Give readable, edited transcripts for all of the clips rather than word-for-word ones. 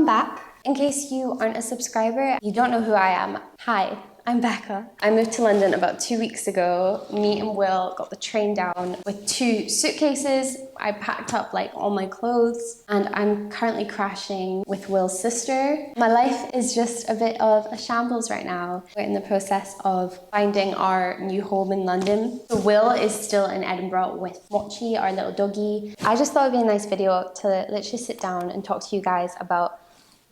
Welcome back. In case you aren't a subscriber, you don't know who I am, hi, I'm Becca. I moved to London about 2 weeks ago. Me and Will got the train down with 2 suitcases. I packed up like all my clothes and I'm currently crashing with Will's sister. My life is just a bit of a shambles right now. We're in the process of finding our new home in London. So Will is still in Edinburgh with Mochi, our little doggy. I just thought it'd be a nice video to literally sit down and talk to you guys about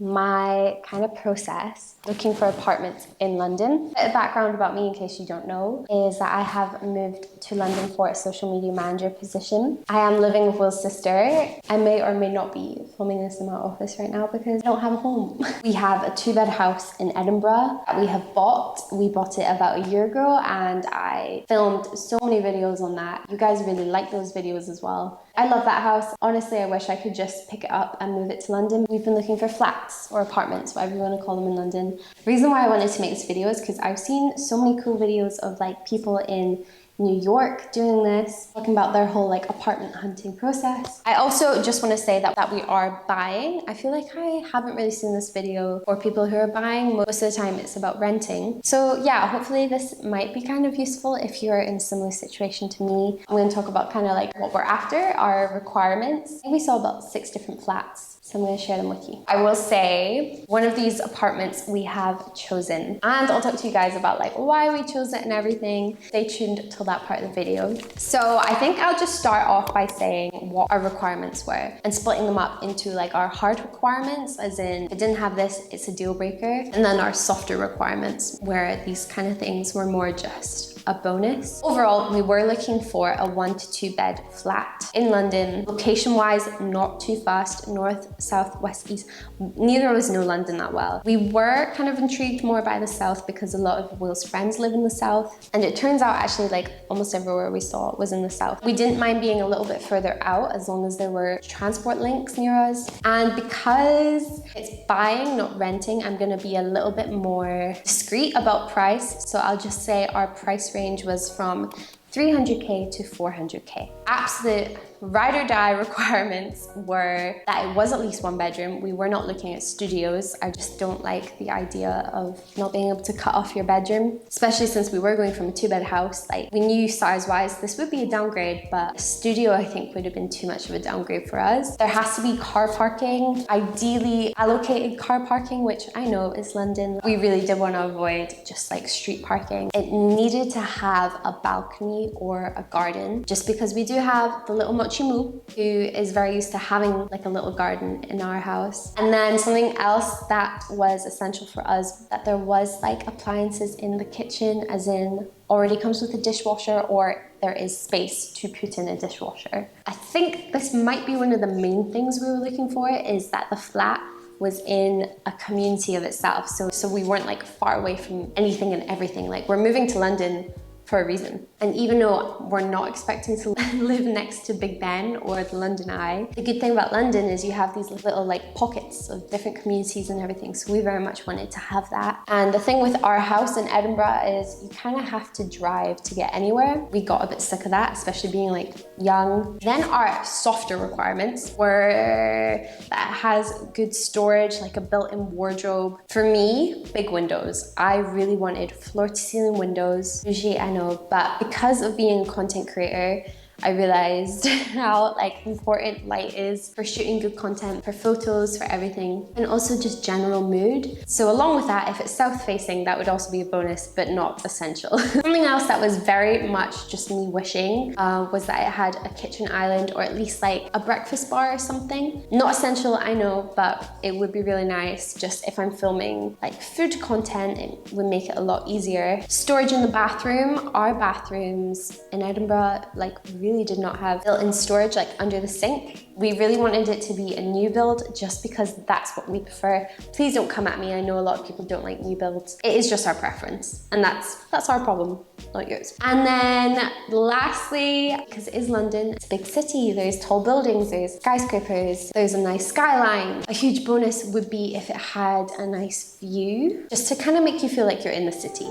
my kind of process looking for apartments in London. A bit of background about me in case you don't know is that I have moved to London for a social media manager position. I am living with Will's sister. I may or may not be filming this in my office right now because I don't have a home. We have a 2-bed house in Edinburgh that we have bought. We bought it about a year ago and I filmed so many videos on that. You guys really like those videos as well. I love that house. Honestly, I wish I could just pick it up and move it to London. We've been looking for flats or apartments, whatever you want to call them in London. The reason why I wanted to make this video is because I've seen so many cool videos of like people in New York doing this, talking about their whole like apartment hunting process. I also just want to say that we are buying. I feel like I haven't really seen this video for people who are buying. Most of the time it's about renting. So yeah, hopefully this might be kind of useful if you're in a similar situation to me. I'm going to talk about kind of like what we're after, our requirements. I think we saw about 6 different flats. So I'm going to share them with you. I will say one of these apartments we have chosen, and I'll talk to you guys about like why we chose it and everything. Stay tuned till that part of the video. So I think I'll just start off by saying what our requirements were and splitting them up into like our hard requirements, as in if it didn't have this, it's a deal breaker, and then our softer requirements where these kind of things were more just a bonus. Overall, we were looking for a 1 to 2 bed flat in London. Location wise, not too fast, north, south, west, east. Neither of us know London that well. We were kind of intrigued more by the south because a lot of Will's friends live in the south, and it turns out actually like almost everywhere we saw was in the south. We didn't mind being a little bit further out as long as there were transport links near us. And because it's buying, not renting, I'm going to be a little bit more discreet about price. So I'll just say our price range was from 300k to 400k. Absolute ride or die requirements were that it was at least 1 bedroom. We were not looking at studios. I just don't like the idea of not being able to cut off your bedroom, especially since we were going from a 2-bed house. Like, we knew size-wise this would be a downgrade, but a studio I think would have been too much of a downgrade for us. There has to be car parking, ideally allocated car parking, which I know is London. We really did want to avoid just like street parking. It needed to have a balcony or a garden, just because we do have the little Mochi who is very used to having like a little garden in our house. And then something else that was essential for us, that there was like appliances in the kitchen, as in already comes with a dishwasher or there is space to put in a dishwasher. I think this might be one of the main things we were looking for, is that the flat was in a community of itself. So we weren't like far away from anything and everything. Like, we're moving to London for a reason. And even though we're not expecting to live next to Big Ben or the London Eye, the good thing about London is you have these little like pockets of different communities and everything. So we very much wanted to have that. And the thing with our house in Edinburgh is you kind of have to drive to get anywhere. We got a bit sick of that, especially being like young. Then our softer requirements were that it has good storage, like a built-in wardrobe. For me, big windows. I really wanted floor-to-ceiling windows. Usually I know, but because of being a content creator, I realized how like important light is for shooting good content, for photos, for everything, and also just general mood. So along with that, if it's south facing, that would also be a bonus, but not essential. Something else that was very much just me wishing was that it had a kitchen island, or at least like a breakfast bar or something. Not essential, I know, but it would be really nice just if I'm filming like food content. It would make it a lot easier. Storage in the bathroom. Our bathrooms in Edinburgh like really did not have built-in storage like under the sink. We really wanted it to be a new build just because that's what we prefer. Please don't come at me. I know a lot of people don't like new builds. It is just our preference, and that's our problem, not yours. And then lastly, because it is London, it's a big city, there's tall buildings, there's skyscrapers, there's a nice skyline. A huge bonus would be if it had a nice view, just to kind of make you feel like you're in the city.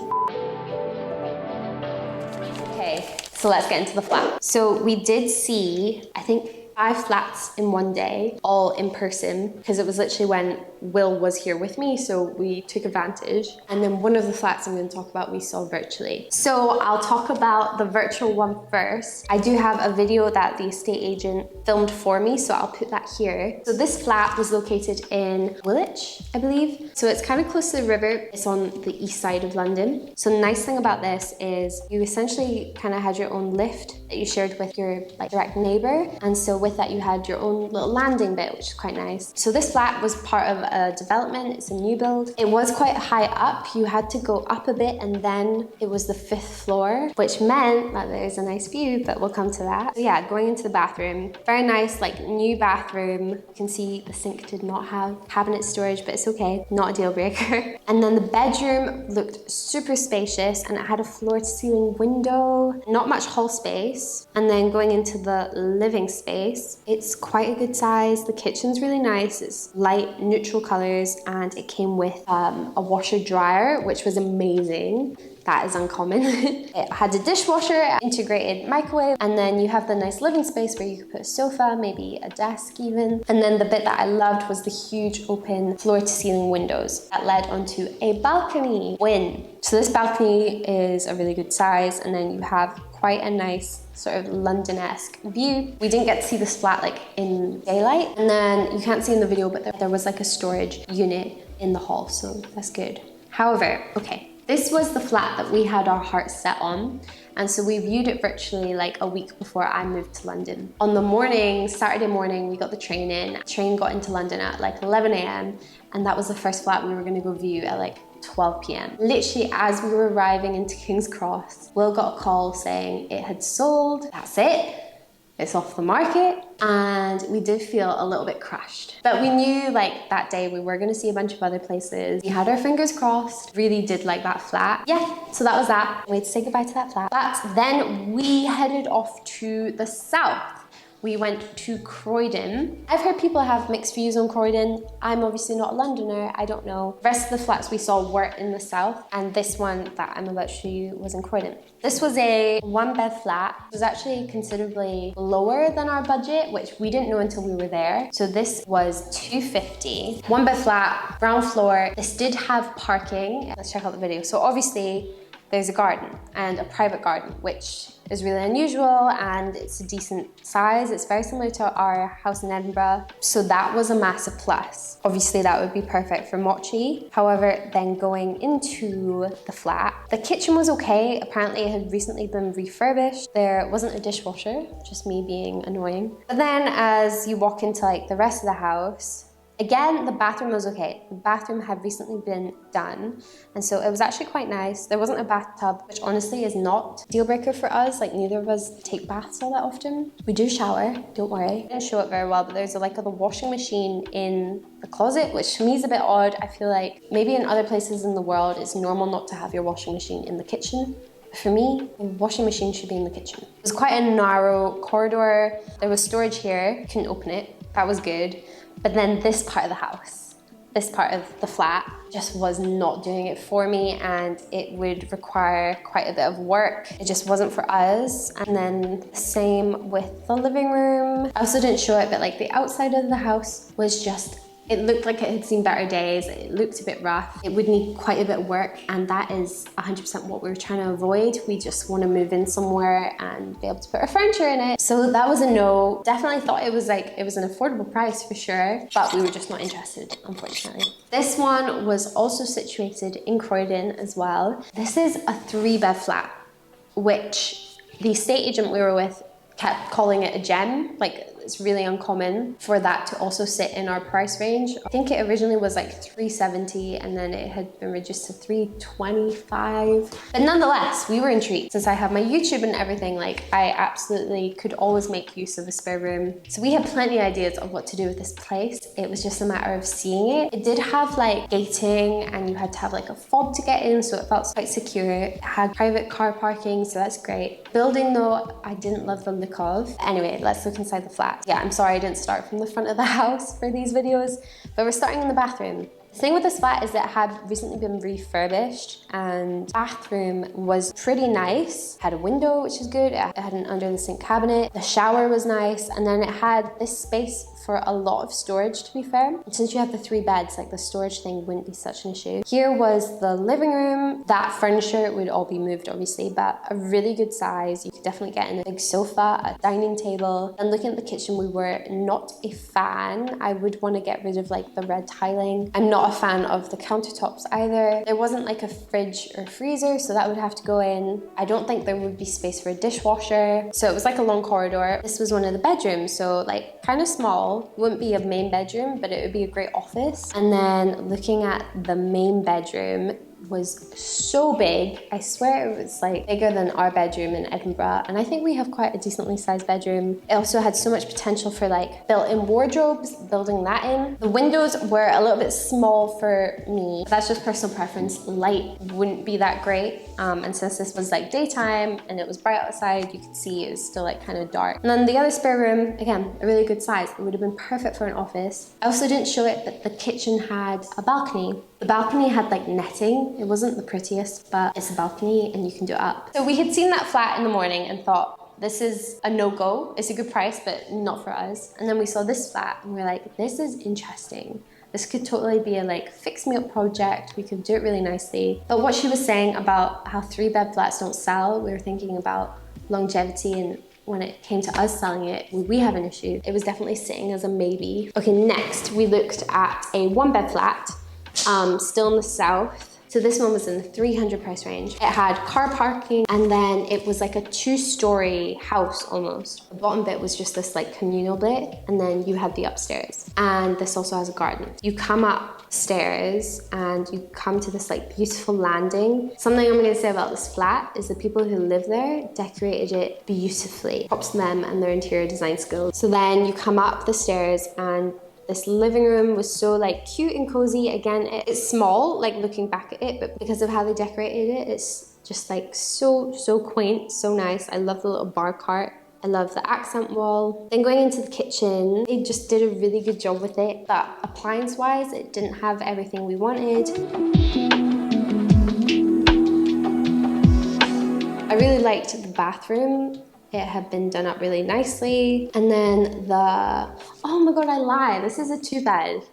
Okay, so let's get into the flat. So we did see, I think 5 flats in one day, all in person, because it was literally when Will was here with me, so we took advantage. And then one of the flats I'm going to talk about we saw virtually. So I'll talk about the virtual one first. I do have a video that the estate agent filmed for me, so I'll put that here. So this flat was located in Woolwich, I believe. So it's kind of close to the river. It's on the east side of London. So the nice thing about this is you essentially kind of had your own lift that you shared with your like direct neighbor. And so with that you had your own little landing bit, which is quite nice. So this flat was part of a development. It's a new build. It was quite high up. You had to go up a bit and then it was the 5th floor, which meant that there's a nice view, but we'll come to that. So yeah, going into the bathroom, very nice, like new bathroom. You can see the sink did not have cabinet storage, but it's okay, not a deal breaker. And then the bedroom looked super spacious and it had a floor to ceiling window, not much hall space. And then going into the living space, it's quite a good size. The kitchen's really nice. It's light, neutral colors, and it came with a washer dryer, which was amazing. That is uncommon. It had a dishwasher, integrated microwave, and then you have the nice living space where you could put a sofa, maybe a desk even. And then the bit that I loved was the huge open floor to ceiling windows that led onto a balcony. So this balcony is a really good size, and then you have quite a nice sort of London-esque view. We didn't get to see this flat like in daylight, and then you can't see in the video, but there was like a storage unit in the hall, so that's good. However, okay, this was the flat that we had our hearts set on, and so we viewed it virtually like a week before I moved to London. On the morning, Saturday morning, we got the train in. The train got into London at like 11 a.m. and that was the first flat we were gonna go view at like 12 p.m. Literally as we were arriving into King's Cross, Will got a call saying it had sold. That's it. It's off the market, and we did feel a little bit crushed. But we knew like that day we were gonna see a bunch of other places. We had our fingers crossed, really did like that flat. Yeah, so that was that. We had to say goodbye to that flat. But then we headed off to the south. We went to Croydon. I've heard people have mixed views on Croydon. I'm obviously not a Londoner, I don't know. The rest of the flats we saw were in the south, and this one that I'm about to show you was in Croydon. This was a 1-bed flat. It was actually considerably lower than our budget, which we didn't know until we were there. So this was $250. 1-bed flat, ground floor. This did have parking. Let's check out the video. So obviously there's a garden, and a private garden, which is really unusual, and it's a decent size. It's very similar to our house in Edinburgh. So that was a massive plus. Obviously that would be perfect for mochi. However, then going into the flat, the kitchen was okay. Apparently it had recently been refurbished. There wasn't a dishwasher, just me being annoying. But then as you walk into like the rest of the house, again, the bathroom was okay. The bathroom had recently been done, and so it was actually quite nice. There wasn't a bathtub, which honestly is not a deal breaker for us. Like neither of us take baths all that often. We do shower, don't worry. I didn't show it very well, but there's like the washing machine in the closet, which to me is a bit odd. I feel like maybe in other places in the world, it's normal not to have your washing machine in the kitchen. For me, the washing machine should be in the kitchen. It was quite a narrow corridor. There was storage here, couldn't open it. That was good. But then this part of the house, this part of the flat just was not doing it for me, and it would require quite a bit of work. It just wasn't for us. And then the same with the living room. I also didn't show it, but like the outside of the house was just, it looked like it had seen better days. It looked a bit rough. It would need quite a bit of work, and that is 100% what we were trying to avoid. We just want to move in somewhere and be able to put our furniture in it. So that was a no. Definitely thought it was an affordable price for sure, but we were just not interested, unfortunately. This one was also situated in Croydon as well. This is a 3-bed flat, which the estate agent we were with kept calling it a gem. Like, it's really uncommon for that to also sit in our price range. I think it originally was like $370, and then it had been reduced to $325. But nonetheless, we were intrigued. Since I have my YouTube and everything, like I absolutely could always make use of a spare room. So we had plenty of ideas of what to do with this place. It was just a matter of seeing it. It did have like gating, and you had to have like a fob to get in, so it felt quite secure. It had private car parking, so that's great. Building though, I didn't love the look of. Anyway, let's look inside the flat. Yeah, I'm sorry I didn't start from the front of the house for these videos, but we're starting in the bathroom. The thing with this flat is that it had recently been refurbished, and bathroom was pretty nice. It had a window, which is good. It had an under the sink cabinet. The shower was nice, and then it had this space for a lot of storage, to be fair. And since you have the 3 beds, like the storage thing wouldn't be such an issue. Here was the living room. That furniture would all be moved, obviously, but a really good size. You could definitely get in a big sofa, a dining table. And looking at the kitchen, we were not a fan. I would want to get rid of like the red tiling. I'm not a fan of the countertops either. There wasn't like a fridge or freezer, so that would have to go in. I don't think there would be space for a dishwasher. So it was like a long corridor. This was one of the bedrooms, so like kind of small. Wouldn't be a main bedroom, but it would be a great office. And then looking at the main bedroom, was so big. I swear it was like bigger than our bedroom in Edinburgh, and I think we have quite a decently sized bedroom. It also had so much potential for like built-in wardrobes, building that in. The windows were a little bit small for me. That's just personal preference. Light wouldn't be that great, and since this was like daytime and it was bright outside, you could see it was still like kind of dark. And then the other spare room, again, a really good size. It would have been perfect for an office. I also didn't show it that the kitchen had a balcony. The balcony had like netting. It wasn't the prettiest, but it's a balcony and you can do it up. So we had seen that flat in the morning and thought, this is a no-go. It's a good price, but not for us. And then we saw this flat and we were like, this is interesting. This could totally be a like fix me up project. We could do it really nicely. But what she was saying about how 3-bed flats don't sell, we were thinking about longevity, and when it came to us selling it, we have an issue. It was definitely sitting as a maybe. Okay, next we looked at a 1-bed flat, still in the south. So this one was in the 300 price range. It had car parking, and then it was like a 2-story house almost. The bottom bit was just this like communal bit, and then you had the upstairs. And this also has a garden. You come upstairs and you come to this like beautiful landing. Something I'm gonna say about this flat is the people who live there decorated it beautifully. Props to them and their interior design skills. So then you come up the stairs, and this living room was so like cute and cozy. Again, it's small, like looking back at it, but because of how they decorated it, it's just like so quaint, so nice. I love the little bar cart. I love the accent wall. Then going into the kitchen, they just did a really good job with it, but appliance-wise, it didn't have everything we wanted. I really liked the bathroom. It had been done up really nicely. And then oh my God, I lied. This is a 2-bed.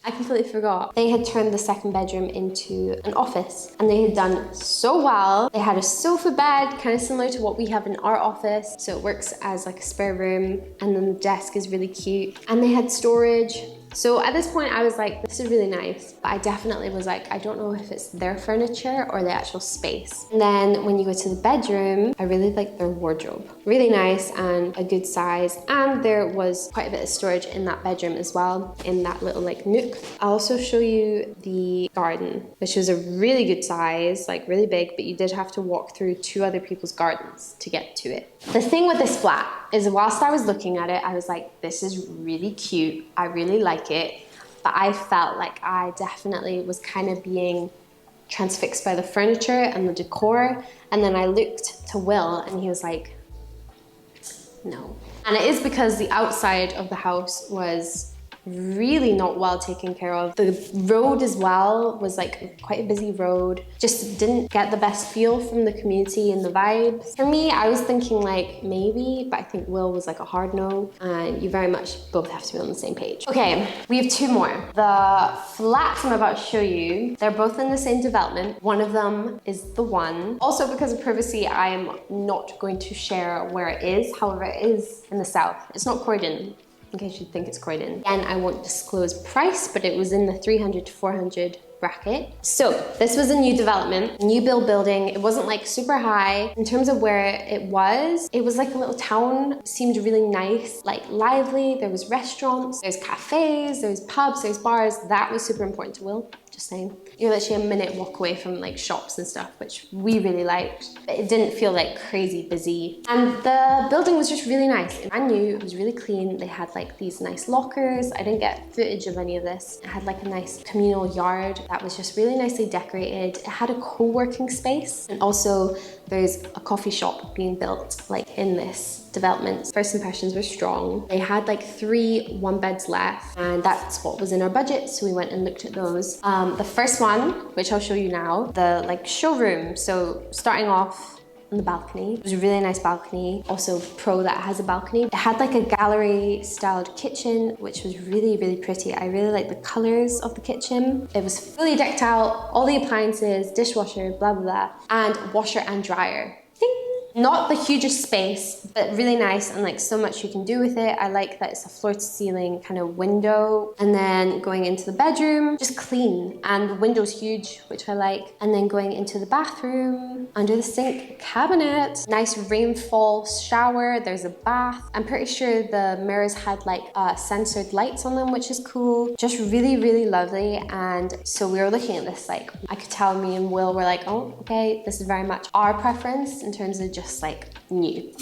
I completely forgot. They had turned the 2nd bedroom into an office, and they had done so well. They had a sofa bed, kind of similar to what we have in our office. So it works as like a spare room, and then the desk is really cute. And they had storage. So at this point I was like, this is really nice, but I definitely was like, I don't know if it's their furniture or the actual space. And then when you go to the bedroom, I really liked their wardrobe. Really nice and a good size. And there was quite a bit of storage in that bedroom as well, in that little like nook. I'll also show you the garden, which was a really good size, like really big, but you did have to walk through 2 other people's gardens to get to it. The thing with this flat is whilst I was looking at it, I was like, this is really cute. I really like it. But I felt like I definitely was kind of being transfixed by the furniture and the decor. And then I looked to Will and he was like, no. And it is because the outside of the house was really not well taken care of. The road as well was like quite a busy road. Just didn't get the best feel from the community and the vibes. For me, I was thinking like maybe, but I think Will was like a hard no, and you very much both have to be on the same page. Okay, we have 2 more. The flats I'm about to show you, they're both in the same development. One of them is the one. Also, because of privacy, I am not going to share where it is. However, it is in the south. It's not Croydon, in case you think it's Croydon. Again, I won't disclose price, but it was in the 300 to 400 bracket. So this was a new development, new building. It wasn't like super high. In terms of where it was like a little town. It seemed really nice, like lively. There was restaurants, there's cafes, there's pubs, there's bars. That was super important to Will, just saying. You're literally a minute walk away from like shops and stuff, which we really liked. But it didn't feel like crazy busy. And the building was just really nice. Brand new, it was really clean. They had like these nice lockers. I didn't get footage of any of this. It had like a nice communal yard that was just really nicely decorated. It had a co-working space, and also there's a coffee shop being built like in this developments. First impressions were strong. They had like 3 1-beds left, and that's what was in our budget, so we went and looked at those. The first one, which I'll show you now, the like showroom. So starting off on the balcony. It was a really nice balcony. Also pro that it has a balcony. It had like a gallery styled kitchen, which was really, really pretty. I really like the colors of the kitchen. It was fully decked out, all the appliances, dishwasher, blah, blah, blah, and washer and dryer. Ding! Not the hugest space, but really nice, and like so much you can do with it. I like that it's a floor to ceiling kind of window. And then going into the bedroom, just clean. And the window's huge, which I like. And then going into the bathroom, under the sink cabinet, nice rainfall shower. There's a bath. I'm pretty sure the mirrors had like censored lights on them, which is cool. Just really, really lovely. And so we were looking at this, like I could tell me and Will were like, oh, okay, this is very much our preference in terms of just like new,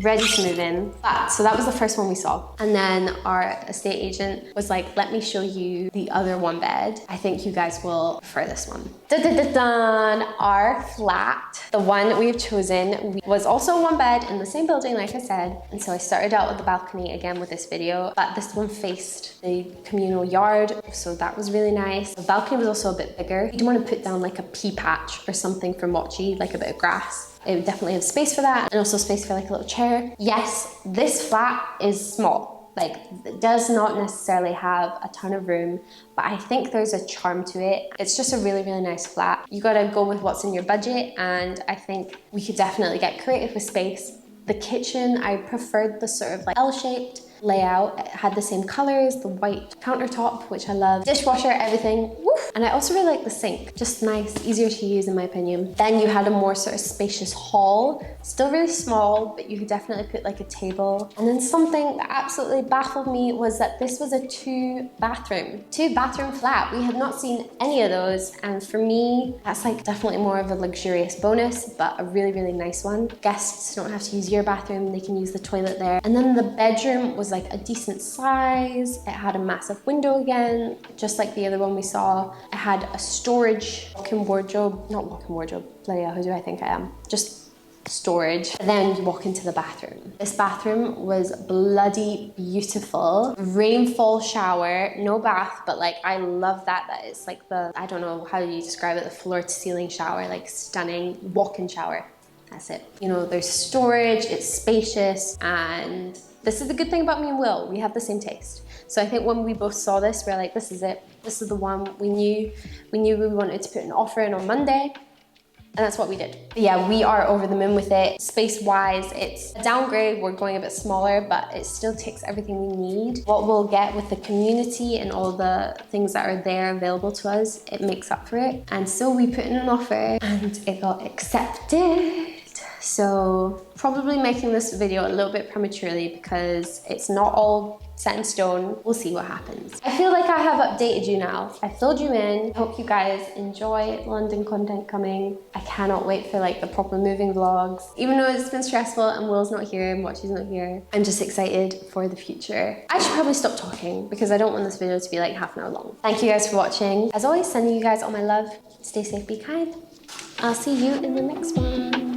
ready to move in. But so that was the first one we saw, and then our estate agent was like, let me show you the other 1-bed. I think you guys will prefer this one. Dun, dun, dun, dun. Our flat, the one we've chosen, was also a 1-bed in the same building, like I said. And so I started out with the balcony again with this video, but this one faced the communal yard, so that was really nice. The balcony was also a bit bigger. You didn't want to put down like a pea patch or something for Mochi, like a bit of grass. It would definitely have space for that, and also space for like a little chair. Yes, this flat is small. Like, it does not necessarily have a ton of room, but I think there's a charm to it. It's just a really, really nice flat. You gotta go with what's in your budget, and I think we could definitely get creative with space. The kitchen, I preferred the sort of like L-shaped layout. It had the same colors, the white countertop, which I love. Dishwasher, everything. Woof. And I also really like the sink. Just nice, easier to use in my opinion. Then you had a more sort of spacious hall. Still really small, but you could definitely put like a table. And then something that absolutely baffled me was that this was a 2-bathroom flat. We had not seen any of those. And for me, that's like definitely more of a luxurious bonus, but a really, really nice one. Guests don't have to use your bathroom. They can use the toilet there. And then the bedroom was like a decent size. It had a massive window again, just like the other one we saw. It had a storage walk-in wardrobe, not walk-in wardrobe, bloody hell, who do I think I am? Just storage. And then you walk into the bathroom. This bathroom was bloody beautiful. Rainfall shower, no bath, but like I love that it's like the, I don't know how you describe it, the floor to ceiling shower, like stunning walk-in shower. That's it. You know, there's storage, it's spacious, and this is the good thing about me and Will. We have the same taste. So I think when we both saw this, we're like, this is it. This is the one. We knew we wanted to put an offer in on Monday, and that's what we did. But yeah, we are over the moon with it. Space-wise, it's a downgrade. We're going a bit smaller, but it still takes everything we need. What we'll get with the community and all the things that are there available to us, it makes up for it. And so we put in an offer, and it got accepted. So probably making this video a little bit prematurely because it's not all set in stone. We'll see what happens. I feel like I have updated you now. I filled you in. I hope you guys enjoy London content coming. I cannot wait for like the proper moving vlogs. Even though it's been stressful and Will's not here and Mochi's not here, I'm just excited for the future. I should probably stop talking because I don't want this video to be like half an hour long. Thank you guys for watching. As always, sending you guys all my love. Stay safe, be kind. I'll see you in the next one.